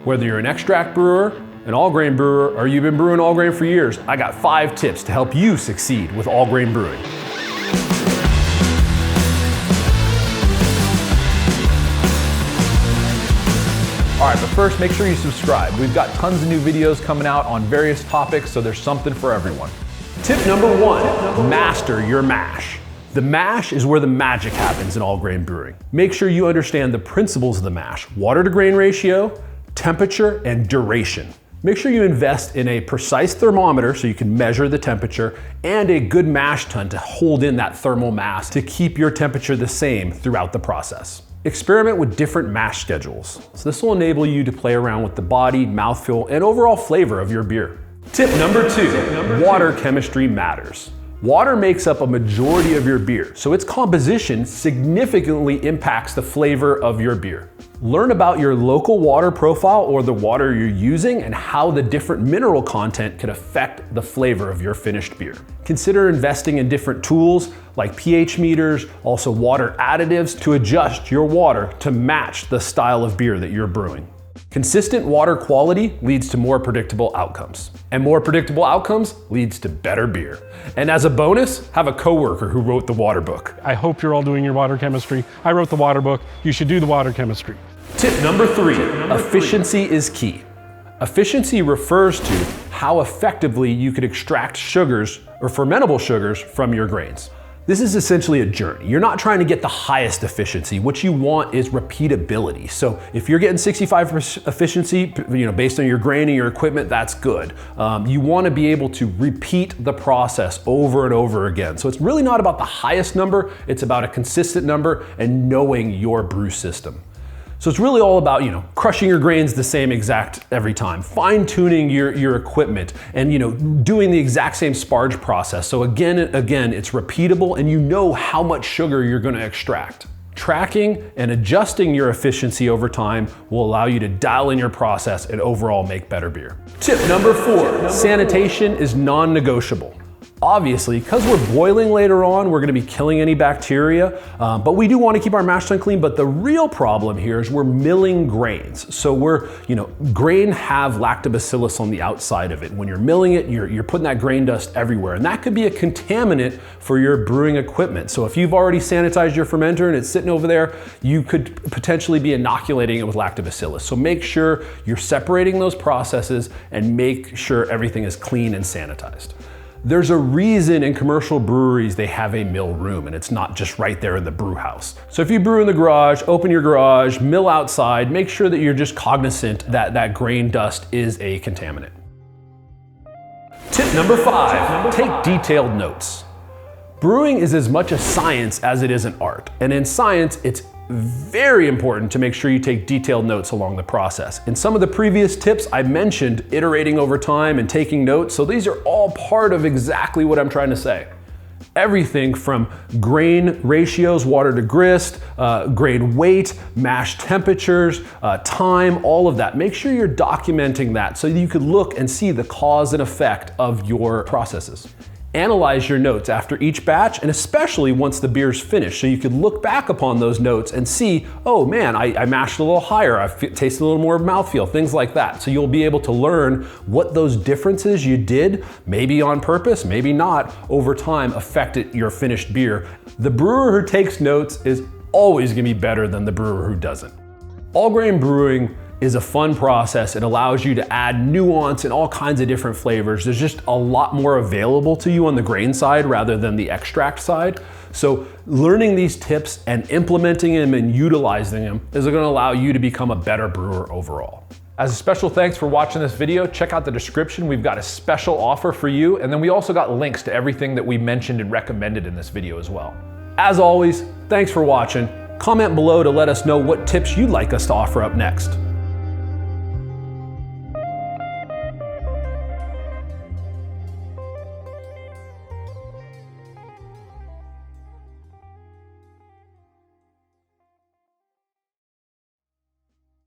Whether you're an extract brewer, an all-grain brewer, or you've been brewing all grain for years, I got 5 tips to help you succeed with all grain brewing. All right, but first make sure you subscribe. We've got tons of new videos coming out on various topics, so there's something for everyone. Tip number 1, master your mash. The mash is where the magic happens in all grain brewing. Make sure you understand the principles of the mash: water to grain ratio, temperature, and duration. Make sure you invest in a precise thermometer so you can measure the temperature, and a good mash tun to hold in that thermal mass to keep your temperature the same throughout the process. Experiment with different mash schedules. So this will enable you to play around with the body, mouthfeel, and overall flavor of your beer. Tip number 2, water chemistry matters. Water makes up a majority of your beer, so its composition significantly impacts the flavor of your beer. Learn about your local water profile or the water you're using and how the different mineral content can affect the flavor of your finished beer. Consider investing in different tools like pH meters, also water additives to adjust your water to match the style of beer that you're brewing. Consistent water quality leads to more predictable outcomes, and more predictable outcomes leads to better beer. And as a bonus, have a coworker who wrote the water book. I hope you're all doing your water chemistry. I wrote the water book. You should do the water chemistry. Tip number 3, efficiency is key. Efficiency refers to how effectively you can extract sugars or fermentable sugars from your grains. This is essentially a journey. You're not trying to get the highest efficiency. What you want is repeatability. So if you're getting 65% efficiency, based on your grain and your equipment, that's good. You want to be able to repeat the process over and over again. So it's really not about the highest number, it's about a consistent number and knowing your brew system. So it's really all about, crushing your grains the same exact every time, fine-tuning your equipment, and doing the exact same sparge process. So again, it's repeatable, and you know how much sugar you're going to extract. Tracking and adjusting your efficiency over time will allow you to dial in your process and overall make better beer. Tip number 4, sanitation is non-negotiable. Obviously, because we're boiling later on, we're gonna be killing any bacteria, but we do want to keep our mash tun clean. But the real problem here is we're milling grains. So grain have lactobacillus on the outside of it. When you're milling it, you're putting that grain dust everywhere, and that could be a contaminant for your brewing equipment. So if you've already sanitized your fermenter and it's sitting over there, you could potentially be inoculating it with lactobacillus. So make sure you're separating those processes and make sure everything is clean and sanitized. There's a reason in commercial breweries they have a mill room, and it's not just right there in the brew house. So if you brew in the garage, open your garage, mill outside, make sure that you're just cognizant that that grain dust is a contaminant. Tip number 5, take detailed notes. Brewing is as much a science as it is an art, and in science, it's very important to make sure you take detailed notes along the process. In some of the previous tips, I mentioned iterating over time and taking notes, so these are all part of exactly what I'm trying to say. Everything from grain ratios, water to grist, grain weight, mash temperatures, time, all of that. Make sure you're documenting that so that you can look and see the cause and effect of your processes. Analyze your notes after each batch, and especially once the beer's finished, so you can look back upon those notes and see, oh man, I mashed a little higher, I've tasted a little more mouthfeel, things like that. So you'll be able to learn what those differences you did, maybe on purpose, maybe not, over time affected your finished beer. The brewer who takes notes is always gonna be better than the brewer who doesn't. All grain brewing is a fun process. It allows you to add nuance and all kinds of different flavors. There's just a lot more available to you on the grain side rather than the extract side. So learning these tips and implementing them and utilizing them is gonna allow you to become a better brewer overall. As a special thanks for watching this video, check out the description. We've got a special offer for you, and then we also got links to everything that we mentioned and recommended in this video as well. As always, thanks for watching. Comment below to let us know what tips you'd like us to offer up next.